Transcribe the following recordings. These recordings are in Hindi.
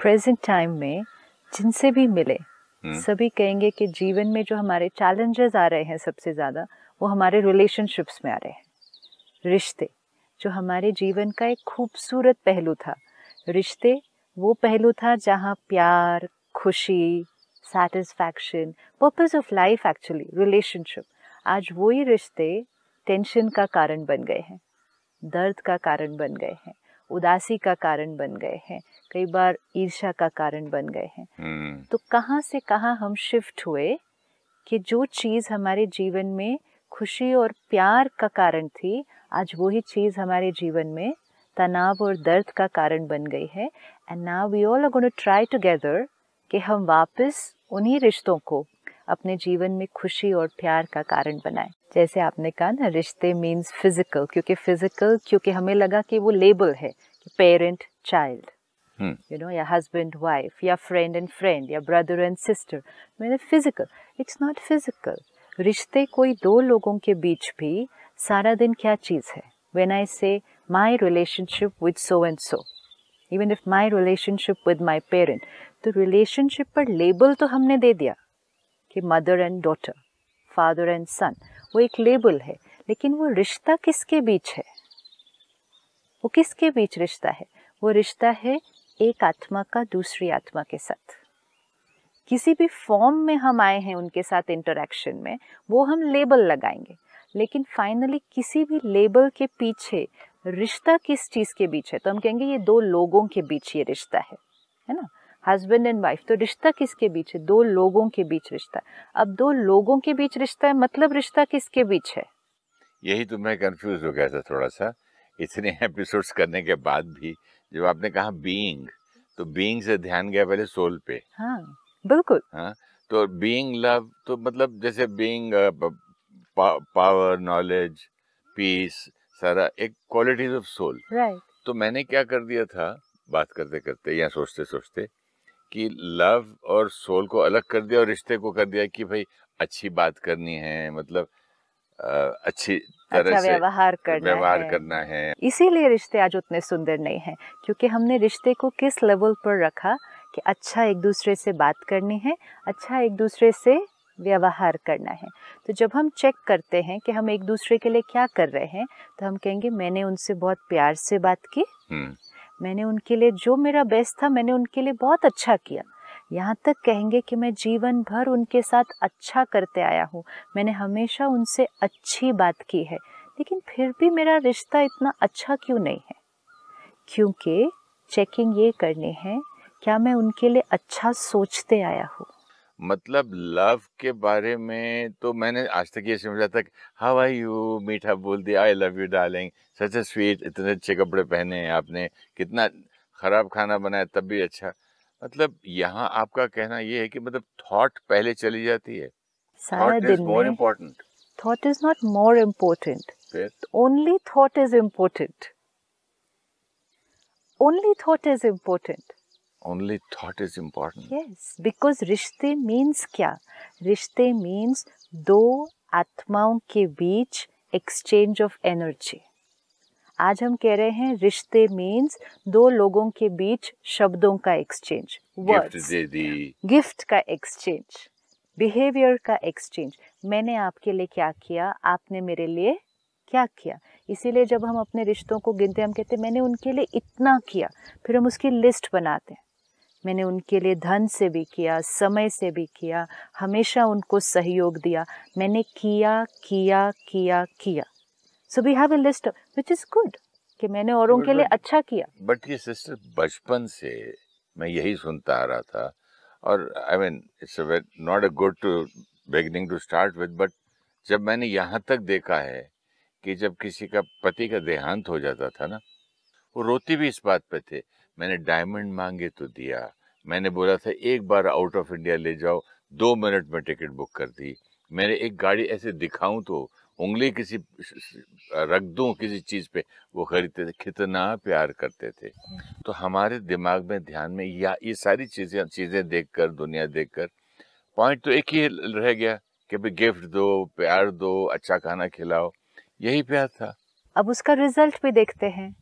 प्रेजेंट टाइम में जिनसे भी मिले सभी कहेंगे कि जीवन में जो हमारे चैलेंजेस आ रहे हैं सबसे ज़्यादा वो हमारे रिलेशनशिप्स में आ रहे हैं। रिश्ते जो हमारे जीवन का एक खूबसूरत पहलू था, रिश्ते वो पहलू था जहाँ प्यार, खुशी, satisfaction, purpose of life actually relationship, आज वही रिश्ते टेंशन का कारण बन गए हैं, दर्द का कारण बन गए हैं, उदासी का कारण बन गए हैं, कई बार ईर्ष्या का कारण बन गए हैं। तो कहाँ से कहाँ हम शिफ्ट हुए कि जो चीज़ हमारे जीवन में खुशी और प्यार का कारण थी, आज वही चीज़ हमारे जीवन में तनाव और दर्द का कारण बन गई है। And now we all are going to try together कि हम वापस उन्हीं रिश्तों को अपने जीवन में खुशी और प्यार का कारण बनाएं। जैसे आपने कहा ना, रिश्ते मीन्स फिजिकल, क्योंकि हमें लगा कि वो लेबल है कि पेरेंट चाइल्ड, यू नो, या हस्बैंड वाइफ, या फ्रेंड एंड फ्रेंड, या ब्रदर एंड सिस्टर, मैंने फिजिकल। It's not physical. रिश्ते कोई दो लोगों के बीच भी सारा दिन क्या चीज़ है। When I say my relationship with so and so, even if my relationship with my parent, तो रिलेशनशिप पर लेबल तो हमने दे दिया कि mother and daughter, father and son, वो एक लेबल है, लेकिन वो रिश्ता किसके बीच है? वो किसके बीच रिश्ता है? वो रिश्ता है एक आत्मा का दूसरी आत्मा के साथ। किसी भी फॉर्म में हम आए हैं उनके साथ इंटरेक्शन में, वो हम लेबल लगाएंगे, लेकिन फाइनली किसी भी लेबल के पीछे रिश्ता किस चीज़ के बीच है? तो हम कहेंगे ये दो लोगों के बीच ये रिश्ता है ना, हस्बैंड एंड वाइफ। तो रिश्ता किसके बीच है? दो लोगों के बीच रिश्ता। अब दो लोगों के बीच रिश्ता है, मतलब रिश्ता किसके बीच है? यही तो मैं कंफ्यूज हो गया था थोड़ा सा इतने एपिसोड्स करने के बाद भी। जब आपने कहा बीइंग, तो बीइंग से ध्यान गया पहले सोल पे। हाँ बिल्कुल। हाँ, तो बीइंग लव, तो मतलब जैसे बीइंग पावर, नॉलेज, पीस, सारा एक क्वालिटीज ऑफ सोल। राइट। तो मैंने क्या कर दिया था बात करते करते या सोचते सोचते कि लव और सोल को अलग कर दिया और रिश्ते को कर दिया कि भाई अच्छी बात करनी है, मतलब अच्छी तरह अच्छा से व्यवहार करना है। इसीलिए रिश्ते आज उतने सुंदर नहीं हैं, क्योंकि हमने रिश्ते को किस लेवल पर रखा कि अच्छा एक दूसरे से बात करनी है, अच्छा एक दूसरे से व्यवहार करना है। तो जब हम चेक करते हैं कि हम एक दूसरे के लिए क्या कर रहे हैं, तो हम कहेंगे मैंने उनसे बहुत प्यार से बात की, मैंने उनके लिए जो मेरा बेस्ट था मैंने उनके लिए बहुत अच्छा किया, यहाँ तक कहेंगे कि मैं जीवन भर उनके साथ अच्छा करते आया हूँ, मैंने हमेशा उनसे अच्छी बात की है, लेकिन फिर भी मेरा रिश्ता इतना अच्छा क्यों नहीं है? क्योंकि चेकिंग ये करनी है, क्या मैं उनके लिए अच्छा सोचते आया हूँ? मतलब लव के बारे में तो मैंने आज तक ये समझा था, हाउ आर यू, मीठा बोल दिया, I love you darling, such A sweet, इतने अच्छे कपड़े पहने हैं आपने, कितना खराब खाना बनाया तब भी अच्छा। मतलब यहाँ आपका कहना ये है कि मतलब थॉट पहले चली जाती है, सारा थॉट इज दिन मोर में important. Thought is not more important, only thought is important, only thought is important. Only thought is important. Yes, because रिश्ते मीन्स क्या? रिश्ते मीन्स दो आत्माओं के बीच एक्सचेंज ऑफ एनर्जी। आज हम कह रहे हैं रिश्ते मीन्स दो लोगों के बीच शब्दों का एक्सचेंज, वर्ड्स, गिफ्ट का एक्सचेंज, बिहेवियर का एक्सचेंज। मैंने आपके लिए क्या किया, आपने मेरे लिए क्या किया। इसीलिए जब हम अपने रिश्तों को गिनते हैं, हम कहते हैं मैंने उनके लिए इतना किया, फिर हम उसकी लिस्ट बनाते हैं। मैंने उनके लिए धन से भी किया, समय से भी किया, हमेशा उनको सहयोग दिया, मैंने किया किया किया किया। So we have a list which is good कि मैंने औरों के लिए अच्छा किया। बट ये सिस्टर, बचपन से मैं यही सुनता आ रहा था, और I mean it's not a good to beginning to start with, but जब मैंने यहाँ तक देखा है कि जब किसी का पति का देहांत हो जाता था ना, वो रोती भी इस बात पे थे, मैंने डायमंड मांगे तो दिया, मैंने बोला था एक बार आउट ऑफ इंडिया ले जाओ, 2 मिनट में टिकट बुक कर दी, मैंने एक गाड़ी ऐसे दिखाऊं तो उंगली किसी रख दूं किसी चीज पे, वो खरीदते थे, कितना प्यार करते थे। तो हमारे दिमाग में, ध्यान में या ये सारी चीजें देखकर, दुनिया देखकर, पॉइंट तो एक ही रह गया कि भाई गिफ्ट दो, प्यार दो, अच्छा खाना खिलाओ, यही प्यार था। अब उसका रिजल्ट भी देखते हैं,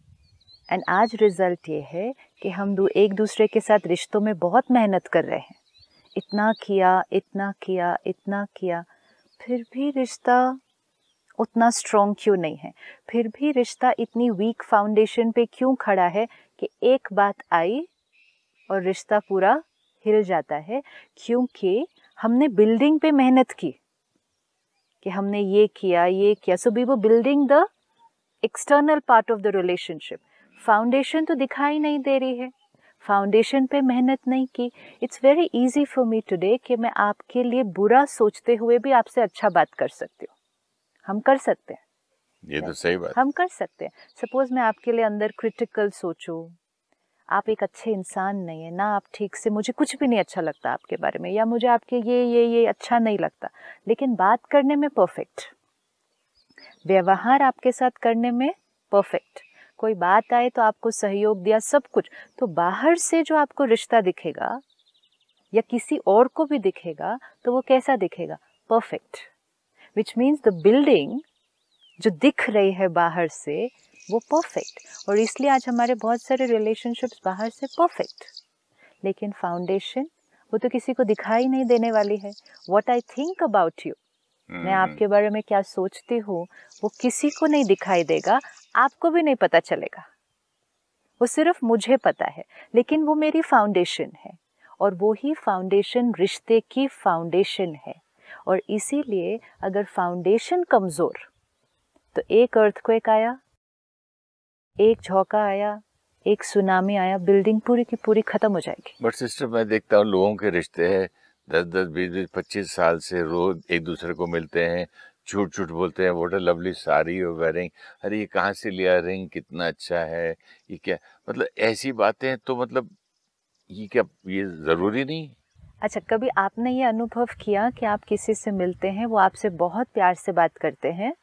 एंड आज रिजल्ट ये है कि हम एक दूसरे के साथ रिश्तों में बहुत मेहनत कर रहे हैं, इतना किया इतना किया इतना किया, फिर भी रिश्ता उतना स्ट्रॉन्ग क्यों नहीं है, फिर भी रिश्ता इतनी वीक फाउंडेशन पे क्यों खड़ा है कि एक बात आई और रिश्ता पूरा हिल जाता है। क्योंकि हमने बिल्डिंग पे मेहनत की कि हमने ये किया, so we were building the external part of the relationship. Foundation तो दिखाई नहीं दे रही है, फाउंडेशन पे मेहनत नहीं की। It's very easy for me today कि मैं आपके लिए बुरा सोचते हुए भी आपसे अच्छा बात कर सकती हूँ। हम कर सकते हैं, ये तो सही बात, हम कर सकते हैं। सपोज मैं आपके लिए अंदर क्रिटिकल सोचूं, आप एक अच्छे इंसान नहीं है ना, आप ठीक से, मुझे कुछ भी नहीं अच्छा लगता आपके बारे में, या मुझे आपके ये अच्छा नहीं लगता, लेकिन बात करने में परफेक्ट, व्यवहार आपके साथ करने में परफेक्ट, कोई बात आए तो आपको सहयोग दिया, सब कुछ, तो बाहर से जो आपको रिश्ता दिखेगा या किसी और को भी दिखेगा तो वो कैसा दिखेगा? Perfect. Which means the building जो दिख रही है बाहर से वो परफेक्ट, और इसलिए आज हमारे बहुत सारे रिलेशनशिप्स बाहर से परफेक्ट, लेकिन फाउंडेशन वो तो किसी को दिखाई नहीं देने वाली है। What I think about you, मैं आपके बारे में क्या सोचती हूँ, वो किसी को नहीं दिखाई देगा, आपको भी नहीं पता चलेगा, वो सिर्फ मुझे पता है, लेकिन वो मेरी फाउंडेशन है, और वो ही फाउंडेशन रिश्ते की फाउंडेशन है। और इसीलिए अगर फाउंडेशन कमजोर, तो एक अर्थक्वेक आया, एक झोंका आया, एक सुनामी आया, बिल्डिंग पूरी की पूरी खत्म हो जाएगी। बट सिस्टर, मैं देखता हूँ लोगों के रिश्ते हैं 10-10, 20-20, 25 साल से रोज एक दूसरे को मिलते हैं, झूठ झूठ बोलते हैं, what a lovely sari you wearing, अरे ये कहाँ से लिया, रिंग कितना अच्छा है, ये क्या, मतलब ऐसी बातें, तो मतलब ये क्या, ये जरूरी नहीं? अच्छा, कभी आपने ये अनुभव किया कि आप किसी से मिलते हैं, वो आपसे बहुत प्यार से बात करते हैं,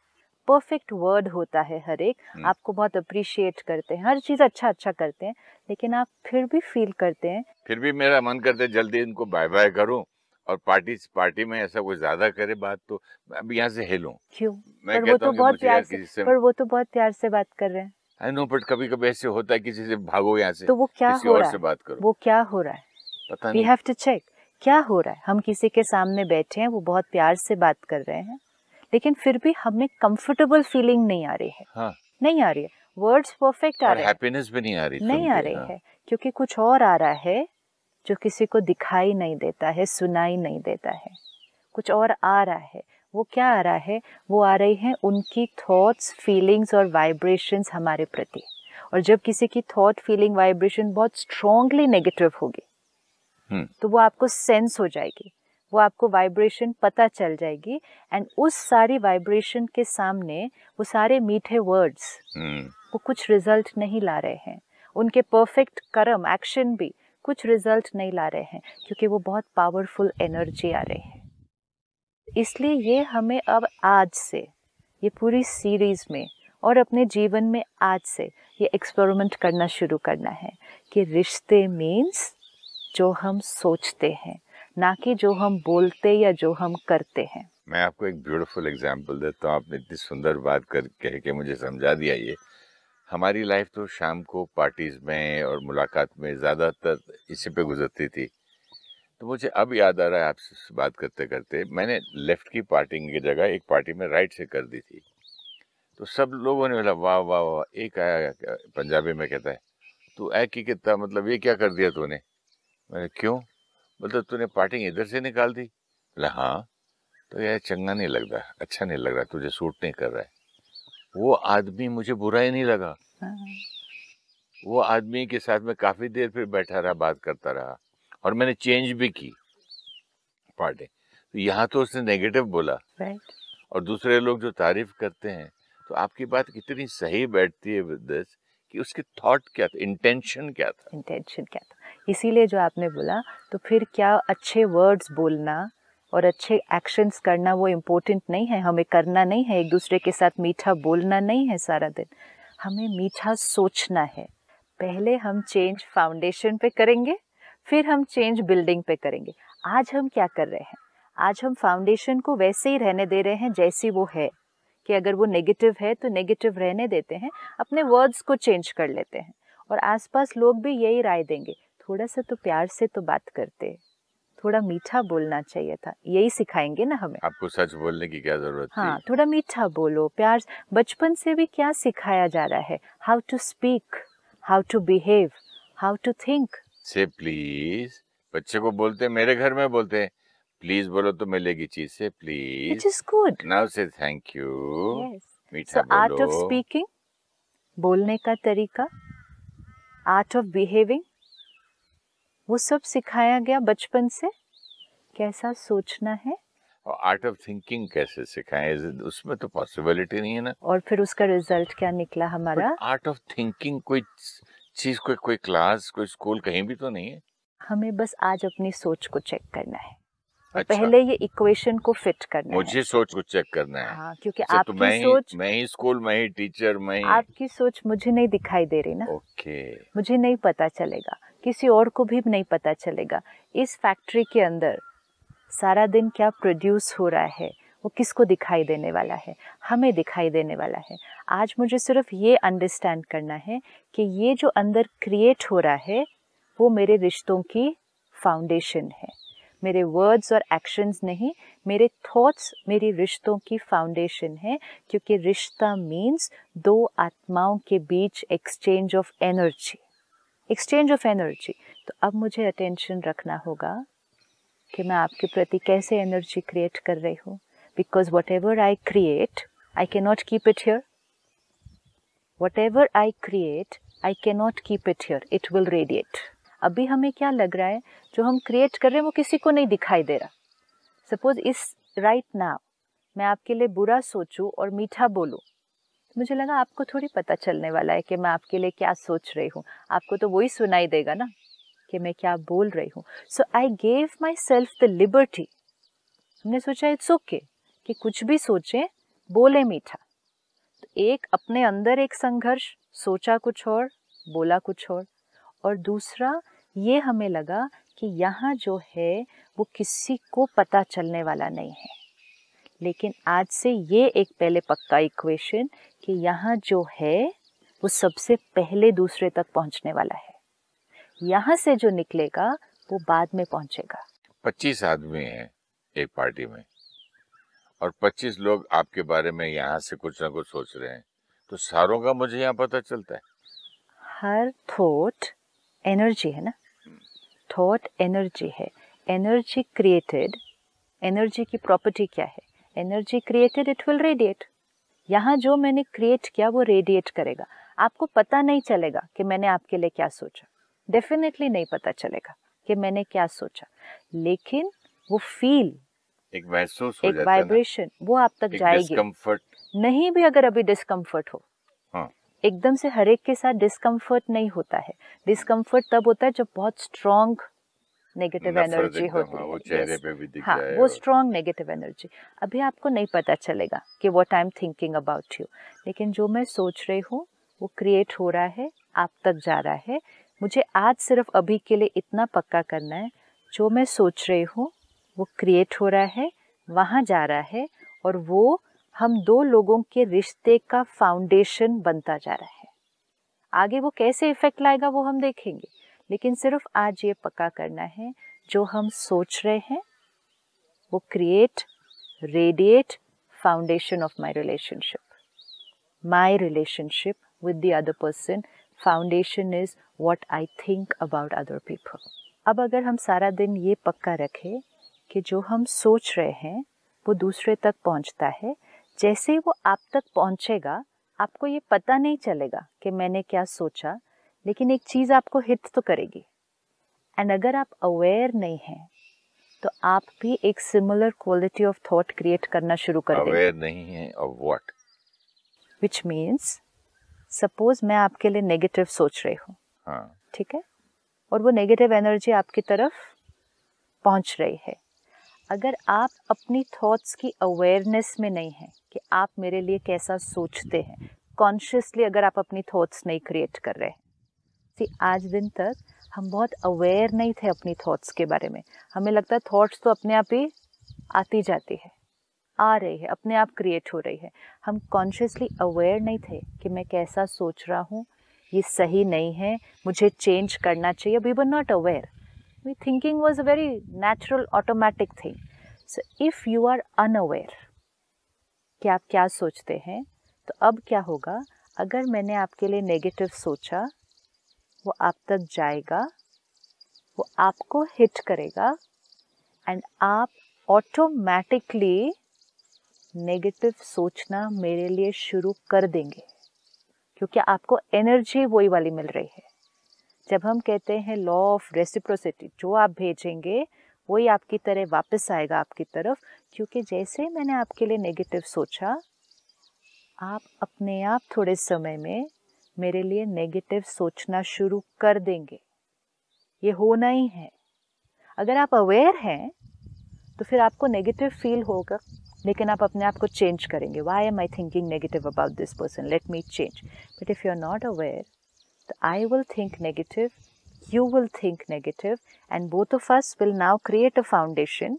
परफेक्ट वर्ड होता है हर एक, आपको बहुत अप्रिशिएट करते हैं, हर चीज़ अच्छा करते हैं, लेकिन आप फिर भी फील करते हैं, फिर भी मेरा मन करता है जल्दी इनको बाय बाय करूं, और पार्टी में ऐसा कुछ ज्यादा करे बात तो अब यहाँ से हिलूं। क्यों? मैं पर वो कहता तो हूँ कि बहुत मुझे प्यार यार से, किसी से, पर वो तो बहुत प्यार से बात कर रहे हैं। आई नो, बट कभी कभी ऐसे होता है किसी से भागो यहाँ से, तो वो क्या किसी हो और रहा से है, बात करो, वो क्या हो रहा है, पता वी नहीं। हैव टू चेक क्या हो रहा है। हम किसी के सामने बैठे हैं, वो बहुत प्यार से बात कर रहे हैं, लेकिन फिर भी हमें कंफर्टेबल फीलिंग नहीं आ रही है। हाँ, नहीं आ रही है, वर्ड्स परफेक्ट आ और रहे हैं, हैप्पीनेस भी नहीं आ रही, नहीं आ रही है, क्योंकि कुछ और आ रहा है जो किसी को दिखाई नहीं देता है, सुनाई नहीं देता है, कुछ और आ रहा है। वो क्या आ रहा है? वो आ रही है उनकी थॉट्स, फीलिंग्स और वाइब्रेशंस हमारे प्रति, और जब किसी की थॉट, फीलिंग, वाइब्रेशन बहुत स्ट्रांगली नेगेटिव होगी तो वो आपको सेंस हो जाएगी, वो आपको वाइब्रेशन पता चल जाएगी, एंड उस सारी वाइब्रेशन के सामने वो सारे मीठे वर्ड्स वो कुछ रिजल्ट नहीं ला रहे हैं, उनके परफेक्ट कर्म, एक्शन भी कुछ रिजल्ट नहीं ला रहे हैं, क्योंकि वो बहुत पावरफुल एनर्जी आ रही है। इसलिए ये हमें अब आज से, ये पूरी सीरीज में और अपने जीवन में आज से ये एक्सपेरिमेंट करना शुरू करना है कि रिश्ते मीन्स जो हम सोचते हैं, ना कि जो हम बोलते या जो हम करते हैं। मैं आपको एक ब्यूटीफुल एग्जांपल देता हूँ, आपने इतनी सुंदर बात कह के मुझे समझा दिया। ये हमारी लाइफ तो शाम को पार्टीज में और मुलाकात में ज़्यादातर इसी पे गुजरती थी। तो मुझे अब याद आ रहा है आपसे बात करते करते, मैंने लेफ्ट की पार्टी की जगह एक पार्टी में राइट से कर दी थी। तो सब लोगों ने बोला वाह वाह वाह, एक आया पंजाबी में कहता है, तू ऐ की कितना, मतलब ये क्या कर दिया तूने? मैंने क्यों? मतलब तूने पार्टी इधर से निकाल दी? बोला हाँ। तो यार चंगा नहीं लग रहा, अच्छा नहीं लग रहा, तुझे सूट नहीं कर रहा है। वो आदमी मुझे बुरा ही नहीं लगा, वो आदमी के साथ मैं काफी देर फिर बैठा रहा, बात करता रहा, और मैंने चेंज भी की पार्टी। तो यहाँ तो उसने नेगेटिव बोला, और दूसरे लोग जो तारीफ करते हैं, तो आपकी बात कितनी सही बैठती है विद दिस कि उसकी थॉट क्या था, इंटेंशन क्या था, इंटेंशन क्या था। इसीलिए जो आपने बोला, तो फिर क्या अच्छे वर्ड्स बोलना और अच्छे एक्शंस करना वो इम्पोर्टेंट नहीं है? हमें करना नहीं है, एक दूसरे के साथ मीठा बोलना नहीं है सारा दिन, हमें मीठा सोचना है। पहले हम चेंज फाउंडेशन पे करेंगे, फिर हम चेंज बिल्डिंग पे करेंगे। आज हम क्या कर रहे हैं? आज हम फाउंडेशन को वैसे ही रहने दे रहे हैं जैसी वो है, कि अगर वो नेगेटिव है तो नेगेटिव रहने देते हैं, अपने वर्ड्स को चेंज कर लेते हैं। और आसपास लोग भी यही राय देंगे, थोड़ा सा तो प्यार से तो बात करते, थोड़ा मीठा बोलना चाहिए था, यही सिखाएंगे ना हमें। आपको सच बोलने की क्या जरूरत थी? हाँ, थोड़ा मीठा बोलो, प्यार। बचपन से भी क्या सिखाया जा रहा है? How to speak, how to behave, how to think. Say please, बच्चे को बोलते, मेरे घर में बोलते हैं प्लीज बोलो तो मिलेगी चीज, से please, which is good. Now से थैंक यू, यस, मीठा सो आर्ट ऑफ बोलो। स्पीकिंग, बोलने का तरीका, आर्ट ऑफ बिहेविंग, वो सब सिखाया गया बचपन से। कैसा सोचना है, और आर्ट ऑफ थिंकिंग कैसे सिखाएं? उसमें तो पॉसिबिलिटी नहीं है ना। और फिर उसका रिजल्ट क्या निकला हमारा? आर्ट ऑफ थिंकिंग कोई चीज, कोई क्लास, कोई स्कूल कहीं भी तो नहीं है। हमें बस आज अपनी सोच को चेक करना है, और अच्छा, पहले ये इक्वेशन को फिट करना है। मुझे सोच को चेक करना है। हाँ, क्योंकि अच्छा, तो आपकी सोच, मैं ही स्कूल, मैं ही टीचर, मैं ही। आपकी सोच मुझे नहीं दिखाई दे रही ना। ओके। मुझे नहीं पता चलेगा, किसी और को भी नहीं पता चलेगा। इस फैक्ट्री के अंदर सारा दिन क्या प्रोड्यूस हो रहा है, वो किसको दिखाई देने वाला है? हमें दिखाई देने वाला है। आज मुझे सिर्फ ये अंडरस्टैंड करना है कि ये जो अंदर क्रिएट हो रहा है वो मेरे रिश्तों की फाउंडेशन है। मेरे वर्ड्स और एक्शंस नहीं, मेरे थॉट्स मेरी रिश्तों की फाउंडेशन है। क्योंकि रिश्ता मीन्स दो आत्माओं के बीच exchange of energy, exchange of energy. तो अब मुझे अटेंशन रखना होगा कि मैं आपके प्रति कैसे एनर्जी क्रिएट कर रही हूँ। Because what ever I create, I can not keep it here. What ever I create, I can not keep it here, it will radiate. अभी हमें क्या लग रहा है, जो हम क्रिएट कर रहे हैं वो किसी को नहीं दिखाई दे रहा। सपोज इस राइट नाउ मैं आपके लिए बुरा सोचूं और मीठा बोलूं, मुझे लगा आपको थोड़ी पता चलने वाला है कि मैं आपके लिए क्या सोच रही हूँ। आपको तो वही सुनाई देगा ना कि मैं क्या बोल रही हूँ। So I gave myself the liberty. हमने सोचा इट्स ओके कि कुछ भी सोचें, बोले मीठा। तो एक अपने अंदर एक संघर्ष, सोचा कुछ और, बोला कुछ और दूसरा ये हमें लगा कि यहाँ जो है वो किसी को पता चलने वाला नहीं है। लेकिन आज से ये एक पहले पक्का इक्वेशन कि यहाँ जो है वो सबसे पहले दूसरे तक पहुँचने वाला है। यहाँ से जो निकलेगा वो बाद में पहुँचेगा। 25 आदमी हैं एक पार्टी में, और 25 लोग आपके बारे में यहाँ से कुछ ना कुछ सोच रहे हैं, तो सारों का मुझे यहाँ पता चलता है। हर थॉट एनर्जी है ना, थॉट एनर्जी है। एनर्जी क्रिएटेड, एनर्जी की प्रॉपर्टी क्या है? Energy created, it will radiate. यहाँ जो मैंने क्रिएट किया वो रेडिएट करेगा। आपको पता नहीं चलेगा कि मैंने आपके लिए क्या सोचा, डेफिनेटली नहीं पता चलेगा कि मैंने क्या सोचा, लेकिन वो फील, एक महसूस हो एक जाता है वाइब्रेशन, वो आप तक जाएगी। डिस्कम्फर्ट नहीं भी अगर अभी डिस्कम्फर्ट हो, हाँ, एकदम से हर एक के साथ डिस्कम्फर्ट नहीं होता है। डिस्कम्फर्ट तब होता है जब बहुत स्ट्रॉन्ग नेगेटिव एनर्जी होती है। वो चेहरे पे भी दिख हाँ, जाए, वो स्ट्रॉन्ग नेगेटिव एनर्जी। अभी आपको नहीं पता चलेगा कि what I am thinking about you, लेकिन जो मैं सोच रही हूँ वो क्रिएट हो रहा है, आप तक जा रहा है। मुझे आज सिर्फ अभी के लिए इतना पक्का करना है, जो मैं सोच रही हूँ वो क्रिएट हो रहा है, वहाँ जा रहा है, और वो हम दो लोगों के रिश्ते का फाउंडेशन बनता जा रहा है। आगे वो कैसे इफेक्ट लाएगा वो हम देखेंगे, लेकिन सिर्फ आज ये पक्का करना है, जो हम सोच रहे हैं वो create, radiate, foundation of my relationship. My relationship with the other person, foundation is what I think about other people. अब अगर हम सारा दिन ये पक्का रखें कि जो हम सोच रहे हैं वो दूसरे तक पहुंचता है, जैसे ही वो आप तक पहुंचेगा आपको ये पता नहीं चलेगा कि मैंने क्या सोचा, लेकिन एक चीज़ आपको हिट तो करेगी। एंड अगर आप अवेयर नहीं हैं तो आप भी एक similar quality of thought create करना शुरू कर देंगे। अवेयर नहीं है of what? Which means suppose मैं आपके लिए नेगेटिव सोच रही हूँ, हाँ, ठीक है, और वो नेगेटिव एनर्जी आपकी तरफ पहुँच रही है। अगर आप अपनी थॉट्स की अवेयरनेस में नहीं हैं कि आप मेरे लिए कैसा सोचते हैं, कॉन्शियसली अगर आप अपनी थॉट्स नहीं क्रिएट कर रहे हैं। आज दिन तक हम बहुत अवेयर नहीं थे अपनी थॉट्स के बारे में। हमें लगता है थॉट्स तो अपने आप ही आती जाती है, आ रही है, अपने आप क्रिएट हो रही है। हम कॉन्शियसली अवेयर नहीं थे कि मैं कैसा सोच रहा हूँ, ये सही नहीं है, मुझे चेंज करना चाहिए. We were not aware. We thinking was a very natural automatic thing. So if you are unaware कि आप क्या सोचते हैं, तो अब क्या होगा, अगर मैंने आपके लिए नेगेटिव सोचा, वो आप तक जाएगा, वो आपको हिट करेगा एंड आप ऑटोमेटिकली नेगेटिव सोचना मेरे लिए शुरू कर देंगे, क्योंकि आपको एनर्जी वही वाली मिल रही है. जब हम कहते हैं लॉ ऑफ रेसिप्रोसिटी, जो आप भेजेंगे वही आपकी तरह वापस आएगा आपकी तरफ, क्योंकि जैसे मैंने आपके लिए नेगेटिव सोचा, आप अपने आप थोड़े समय में मेरे लिए नेगेटिव सोचना शुरू कर देंगे. ये होना ही है. अगर आप अवेयर हैं तो फिर आपको नेगेटिव फील होगा, लेकिन आप अपने आप को चेंज करेंगे. Why am I thinking negative about this person, let me change. But if you are not aware, तो I will think negative, you will think negative, and both of us will now create a foundation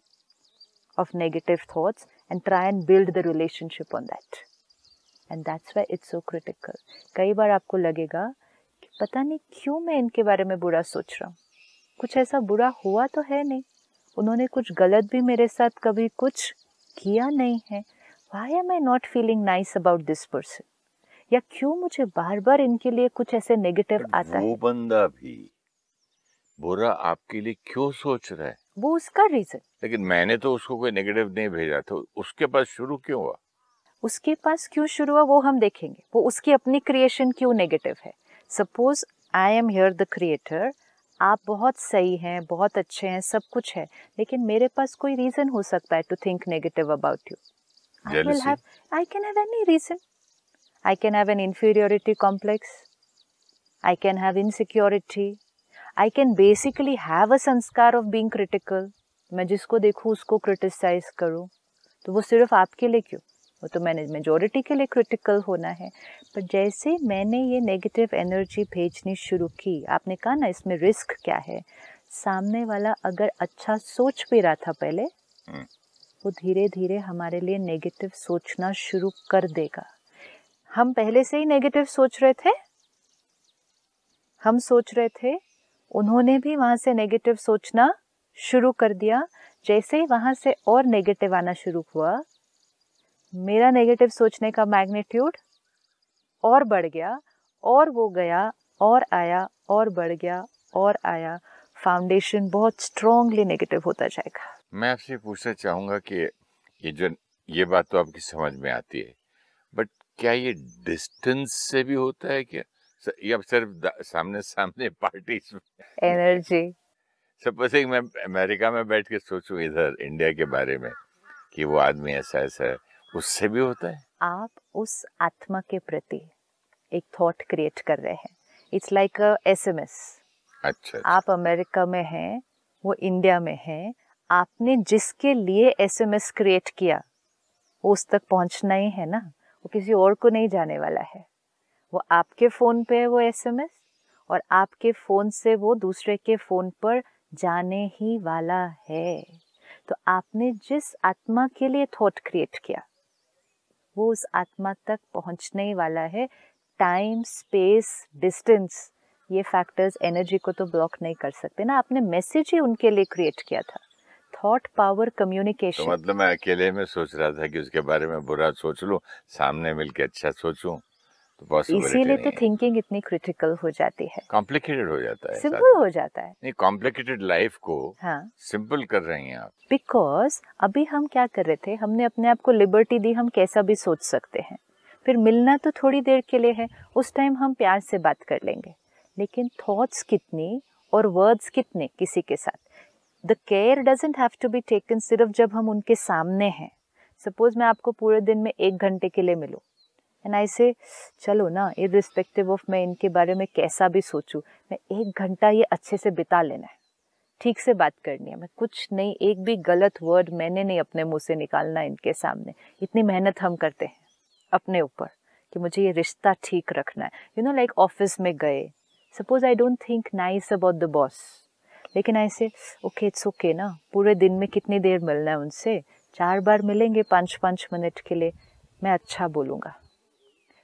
of negative thoughts and try and build the relationship on that. And that's why it's so critical. कई बार आपको लगेगा कि पता नहीं क्यों मैं इनके बारे में बुरा सोच रहा हूँ. कुछ ऐसा बुरा हुआ तो है नहीं, उन्होंने कुछ गलत भी मेरे साथ कभी कुछ किया नहीं है. Why am I not feeling nice about this person? या क्यों मुझे बार बार इनके लिए कुछ ऐसे नेगेटिव आता है. वो बंदा भी बुरा आपके लिए क्यों सोच रहा है, वो उसका रीजन. लेकिन मैंने तो उसको कोई नेगेटिव नहीं भेजा, तो उसके पास शुरू क्यों हुआ. उसके पास क्यों शुरू हुआ वो हम देखेंगे. वो उसकी अपनी क्रिएशन क्यों नेगेटिव है. Suppose I am here the creator, आप बहुत सही हैं, बहुत अच्छे हैं, सब कुछ है, लेकिन मेरे पास कोई रीजन हो सकता है to think negative about you. I can have any reason. I can have an inferiority complex, I can have insecurity, I can basically have a sanskar of being critical. मैं जिसको देखूँ उसको क्रिटिसाइज करूँ, तो वो सिर्फ आपके लिए क्यों, वो तो मैंने मेजॉरिटी के लिए क्रिटिकल होना है. पर जैसे मैंने ये नेगेटिव एनर्जी भेजनी शुरू की, आपने कहा ना इसमें रिस्क क्या है, सामने वाला अगर अच्छा सोच भी रहा था पहले, वो धीरे धीरे हमारे लिए नेगेटिव सोचना शुरू कर देगा. हम पहले से ही नेगेटिव सोच रहे थे, हम सोच रहे थे, उन्होंने भी वहाँ से नेगेटिव सोचना शुरू कर दिया. जैसे ही वहाँ से और नेगेटिव आना शुरू हुआ, मेरा नेगेटिव सोचने का मैग्नीट्यूड और बढ़ गया, और वो गया और आया और बढ़ गया और आया. फाउंडेशन बहुत स्ट्रॉन्गली नेगेटिव होता जाएगा. मैं आपसे पूछना चाहूँगा कि ये बात तो आपकी समझ में आती है, बट क्या ये डिस्टेंस से भी होता है क्या, या सिर्फ सामने पार्टीज में एनर्जी. सपोज मैं अमेरिका में बैठ के सोचूं इधर इंडिया के बारे में कि वो आदमी ऐसा ऐसा है, उससे भी होता है. आप उस आत्मा के प्रति एक थॉट क्रिएट कर रहे हैं. It's like a SMS. अच्छा. आप अमेरिका में हैं, वो इंडिया में है, आपने जिसके लिए SMS क्रिएट किया वो उस तक पहुंचना ही है ना, वो किसी और को नहीं जाने वाला है. वो आपके फ़ोन पे है वो SMS, और आपके फ़ोन से वो दूसरे के फ़ोन पर जाने ही वाला है. तो आपने जिस आत्मा के लिए थॉट क्रिएट किया, वो उस आत्मा तक पहुंचने ही वाला है. टाइम, स्पेस, डिस्टेंस, ये फैक्टर्स एनर्जी को तो ब्लॉक नहीं कर सकते ना. आपने मैसेज ही उनके लिए क्रिएट किया था. Thought power communication. तो मतलब मैं अकेले में सोच रहा था कि उसके बारे में बुरा सोच लूं, सामने मिलके अच्छा सोचूं, तो पॉसिबिलिटी इसीलिए नहीं तो है. थिंकिंग इतनी क्रिटिकल हो जाती है, कॉम्प्लिकेटेड हो जाता है. सिंपल हो जाता है. नहीं, कॉम्प्लिकेटेड लाइफ को हाँ, सिंपल कर रही हैं आप. बिकॉज अभी हम क्या कर रहे थे, हमने अपने आप को लिबर्टी दी, हम कैसा भी सोच सकते हैं. फिर मिलना तो थोड़ी देर के लिए है, उस टाइम हम प्यार से बात कर लेंगे, लेकिन थॉट्स कितनी और वर्ड्स कितने किसी के साथ. The care doesn't have to be taken सिर्फ जब हम उनके सामने हैं. सपोज मैं आपको पूरे दिन में 1 घंटे के लिए मिलूं, एंड आई से चलो ना, इररिस्पेक्टिव ऑफ मैं इनके बारे में कैसा भी सोचूं, मैं 1 घंटा ये अच्छे से बिता लेना है, ठीक से बात करनी है, मैं कुछ नहीं, एक भी गलत वर्ड मैंने नहीं अपने मुंह से निकालना इनके सामने. इतनी मेहनत हम करते हैं अपने ऊपर कि मुझे ये रिश्ता ठीक रखना है. यू नो, लाइक ऑफिस में गए, suppose I don't think nice about the boss, लेकिन ऐसे ओके इट्स ओके ना, पूरे दिन में कितनी देर मिलना है उनसे, 4 बार मिलेंगे 5-5 मिनट के लिए, मैं अच्छा बोलूँगा.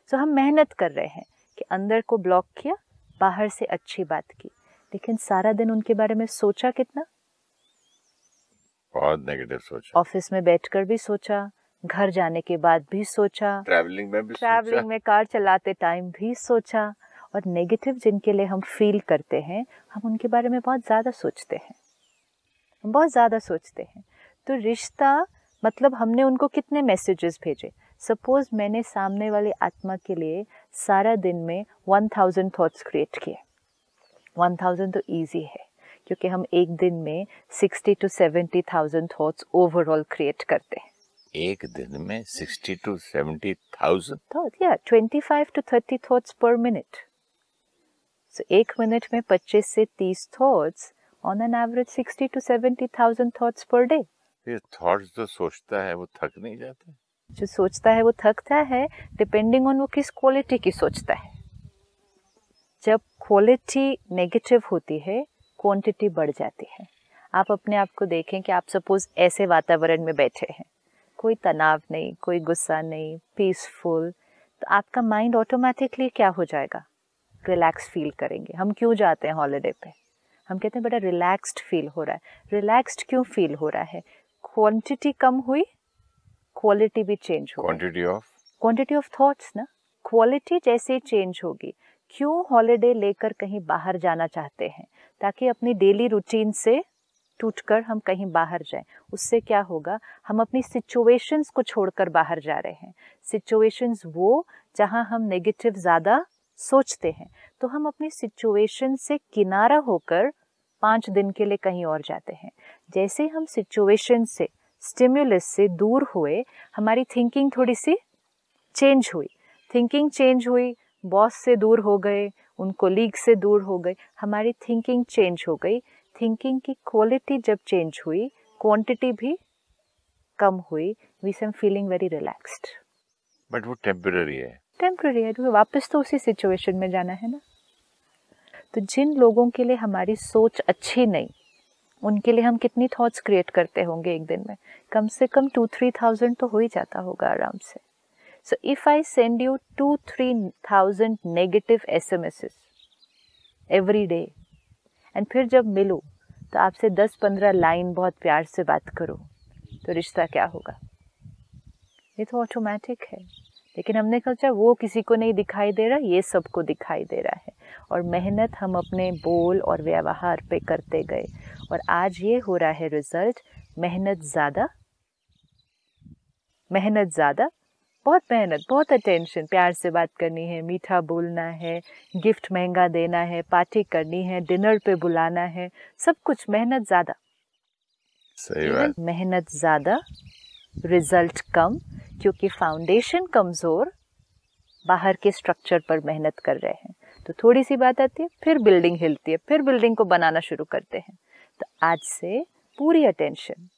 सो हम मेहनत कर रहे हैं कि अंदर को ब्लॉक किया, बाहर से अच्छी बात की, लेकिन सारा दिन उनके बारे में सोचा कितना? बहुत नेगेटिव सोचा। ऑफिस में बैठकर भी सोचा, घर जाने के बाद भी सोचा, ट्रैवलिंग में कार चलाते टाइम भी सोचा। और नेगेटिव जिनके लिए हम फील करते हैं, हम उनके बारे में बहुत ज़्यादा सोचते हैं, हम बहुत ज़्यादा सोचते हैं। तो रिश्ता मतलब हमने उनको कितने मैसेजेस भेजे। सपोज मैंने सामने वाली आत्मा के लिए सारा दिन में 1000 थॉट्स क्रिएट किए। 1000 तो इजी है, क्योंकि हम एक दिन में 60 to 70,000 थॉट्स ओवरऑल क्रिएट करते हैं। एक दिन में 60 to 70,000 थॉट, या 25 to 30 थॉट्स पर मिनट। सो एक मिनट में 25 से 30 thoughts, on an average 60 to 70,000 thoughts per day. ये थॉट्स जो सोचता है वो थक नहीं जाते? जो सोचता है वो थकता है, डिपेंडिंग ऑन वो किस क्वालिटी की सोचता है। जब क्वालिटी नेगेटिव होती है, क्वांटिटी बढ़ जाती है। आप अपने आप को देखें कि आप सपोज ऐसे वातावरण में बैठे हैं, कोई तनाव नहीं, कोई गुस्सा नहीं, पीसफुल, तो आपका माइंड ऑटोमेटिकली क्या हो जाएगा? रिलैक्स फील करेंगे। हम क्यों जाते हैं हॉलिडे पे? हम कहते हैं बड़ा रिलैक्स्ड फील हो रहा है। रिलैक्स्ड क्यों फील हो रहा है? क्वांटिटी कम हुई, क्वालिटी भी चेंज हो गई। क्वांटिटी ऑफ थॉट्स ना, क्वालिटी जैसे चेंज होगी। क्यों हॉलिडे लेकर कहीं बाहर जाना चाहते हैं? ताकि अपनी डेली रूटीन से टूटकर हम कहीं बाहर जाएं। उससे क्या होगा? हम अपनी सिचुएशंस को छोड़कर बाहर जा रहे हैं। सिचुएशंस वो जहां हम नेगेटिव ज़्यादा सोचते हैं, तो हम अपनी सिचुएशन से किनारा होकर 5 दिन के लिए कहीं और जाते हैं। जैसे हम सिचुएशन से, स्टिम्युलस से दूर हुए, हमारी थिंकिंग थोड़ी सी चेंज हुई। थिंकिंग चेंज हुई, बॉस से दूर हो गए, उन कोलीग से दूर हो गए, हमारी थिंकिंग चेंज हो गई। थिंकिंग की क्वालिटी जब चेंज हुई, क्वांटिटी भी कम हुई, we some feeling very relaxed. But वो टेम्पररी है। टेम्पररी है, तो वापस तो उसी सिचुएशन में जाना है ना। तो जिन लोगों के लिए हमारी सोच अच्छी नहीं, उनके लिए हम कितनी थॉट्स क्रिएट करते होंगे एक दिन में? कम से कम 2-3,000 तो हो ही जाता होगा आराम से। So if I send you 2-3,000 negative SMSs every day, and फिर जब मिलूँ तो आपसे 10-15 लाइन बहुत प्यार से बात करूँ, तो रिश्ता क्या होगा? ये तो ऑटोमेटिक है। लेकिन हमने सोचा वो किसी को नहीं दिखाई दे रहा, ये सबको दिखाई दे रहा है। और मेहनत हम अपने बोल और व्यवहार पे करते गए, और आज ये हो रहा है रिजल्ट। मेहनत ज़्यादा, बहुत मेहनत, बहुत अटेंशन, प्यार से बात करनी है, मीठा बोलना है, गिफ्ट महंगा देना है, पार्टी करनी है, डिनर पे बुलाना है, सब कुछ मेहनत ज़्यादा। सही बात। मेहनत ज़्यादा, रिजल्ट कम, क्योंकि फाउंडेशन कमज़ोर, बाहर के स्ट्रक्चर पर मेहनत कर रहे हैं। तो थोड़ी सी बात आती है, फिर बिल्डिंग हिलती है, फिर बिल्डिंग को बनाना शुरू करते हैं। तो आज से पूरी अटेंशन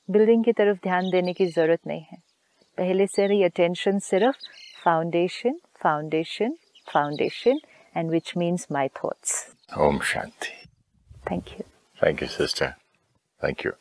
बिल्डिंग की तरफ ध्यान देने की ज़रूरत नहीं है। पहले से ही अटेंशन सिर्फ foundation, foundation, foundation, and which means my thoughts. Om Shanti. Thank you. Thank you sister, thank you.